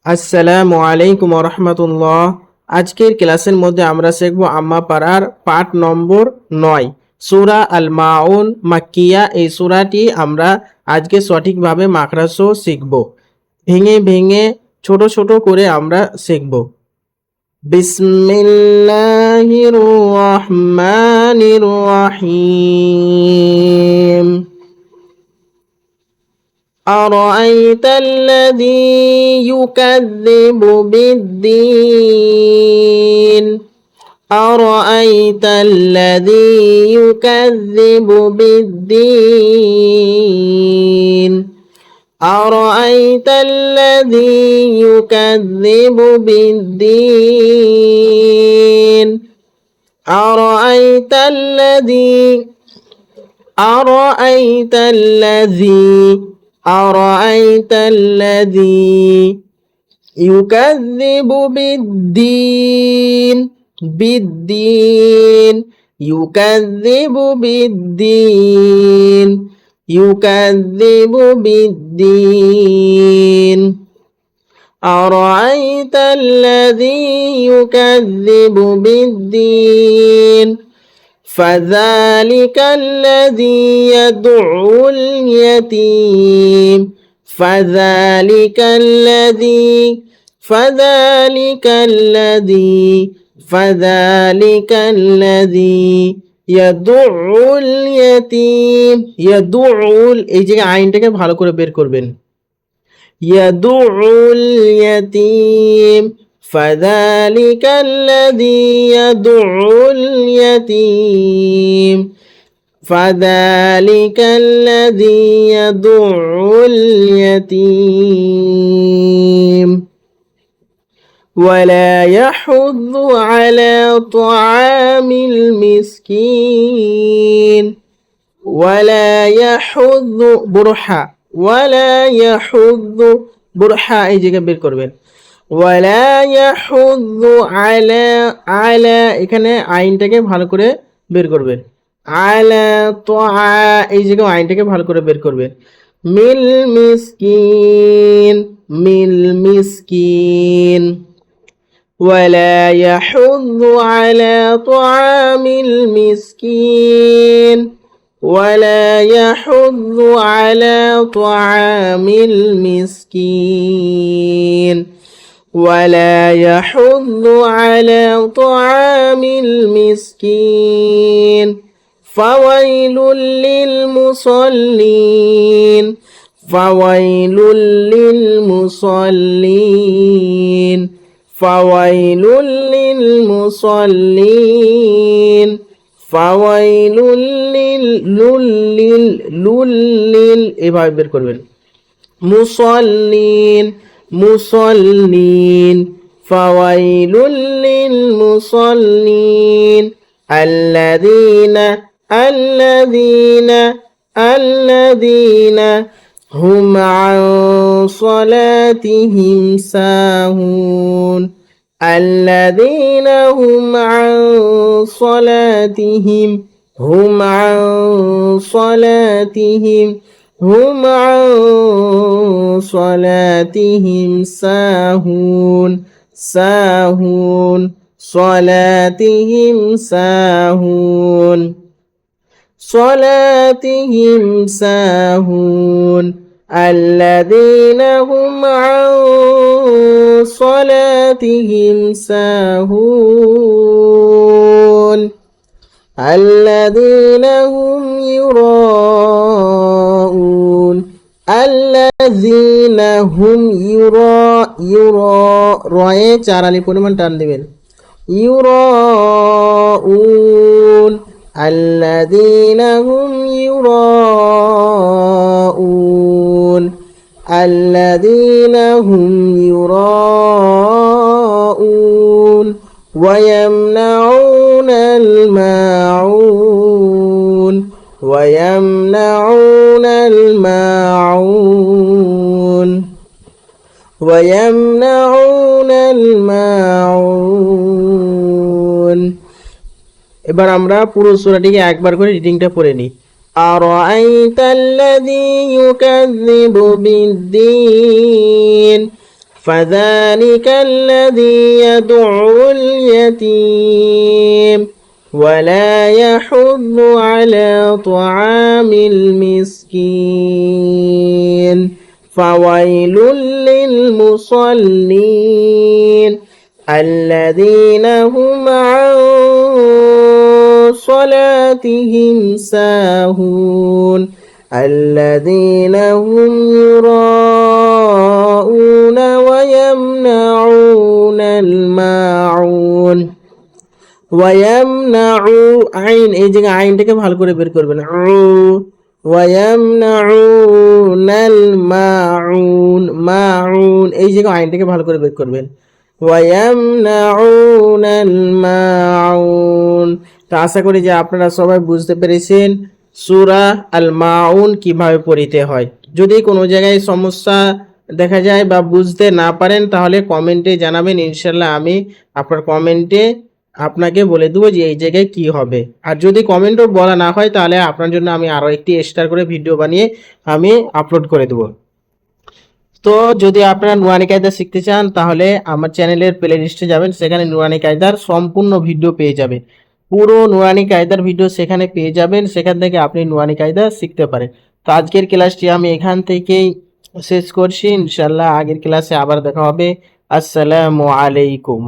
আসসালামু আলাইকুম রহমতুল্লাহ। আজকের ক্লাসের মধ্যে আমরা শিখব আম্মা পারার পাঠ নম্বর 9 সূরা আল মাউন মাক্কিয়া। এই সূরাটি আমরা আজকে সঠিকভাবে মাখরাজ শিখব। ভেঙে ভেঙে ছোট ছোট করে আমরা শিখব। বিসমিল্লাহির রহমানির রহিম। أرأيت الذي يكذب بالدين أرأيت الذي يكذب بالدين أرأيت الذي يكذب بالدين أرأيت الذي أرأيت الذي أرأيت الذي يكذب بالدين بالدين يكذب بالدين يكذب بالدين أرأيت الذي يكذب بالدين فذلك الذي يدعو اليتيم فذلك الذي يدعو اليتيم يدعو এই জায়গায় আইনটাকে ভালো করে বের করবেন। يدعو اليتيم فذلك الذي يدعو اليتيم فذلك الذي يدعو اليتيم ولا يحض على طعام المسكين ولا يحض برحا ولا يحض برحا এই জায়গা বের করবেন। ওয়ালা ইয়াহুযু আলা এখানে আইনটাকে ভালো করে বের করবেন। আলা তোয়া এই জায়গায় আইনটাকে ভালো করে বের করবেন। মিল মিসকিন ওয়ালা ইয়াহুযু আলা তুআমিল মিসকিন ولا يحض على طعام المسكين ولا يحض على طعام المسكين فويل للمصلين فويل للمصلين فويل للمصلين فويل لل এভাবে বের করবেন। মুসল্লিন فويل للمصلين الذين هم عن صلاتهم ساهون الذين هم عن صلاتهم ساهون الذين هم عن صلاتهم ساهون الذين هم يراءون الذين هم রয়ে চার আলি পরিমাণ টান দিবেন। يراءون الذين هم يراءون الذين هم يراءون ويمنعون الماعون ويمنعون الماعون এবার আমরা পুরো সূরাটিকে একবার করে রিডিংটা পড়ে নিই। أرأيت الذي يكذب بالدين فذلك الذي يدعو اليتيم ولا يحض على طعام المسكين فويل للمصلين الذين هم عن صلاتهم ساهون الذين هم يراءون ويمنعون الماعون আইন এই জায়গায় আইনটাকে ভালো করে বের করবেন ওয়ায়ামনাউনাল মাউন এই জায়গায় আইনটাকে ভালো করে বের করবেন ওয়ায়ামনাউনাল মাউন। তো আশা করি যে আপনারা সবাই বুঝতে পেরেছেন সূরা আল মাউন কিভাবে পড়িতে হয়। যদি কোনো জায়গায় সমস্যা দেখা যায় বা বুঝতে না পারেন তাহলে কমেন্টে জানাবেন, ইনশাল্লাহ আমি আপনার কমেন্টে আপনাকে বলে দেবো যে এই জায়গায় কি হবে। আর যদি কমেন্টও বলা না হয় তাহলে আপনার জন্য আমি আরও একটি এক্সট্রা করে ভিডিও বানিয়ে আমি আপলোড করে দেবো। তো যদি আপনারা নুরানি কায়দা শিখতে চান তাহলে আমার চ্যানেলের প্লে লিস্টে যাবেন, সেখানে নুরানি কায়দার সম্পূর্ণ ভিডিও পেয়ে যাবেন, পুরো নুরানি কায়দার ভিডিও সেখানে পেয়ে যাবেন, সেখান থেকে আপনি নুরানি কায়দা শিখতে পারেন। তো আজকের ক্লাসটি আমি এখান থেকেই শেষ করছি, ইনশাল্লাহ আগের ক্লাসে আবার দেখা হবে। আসসালামু আলাইকুম।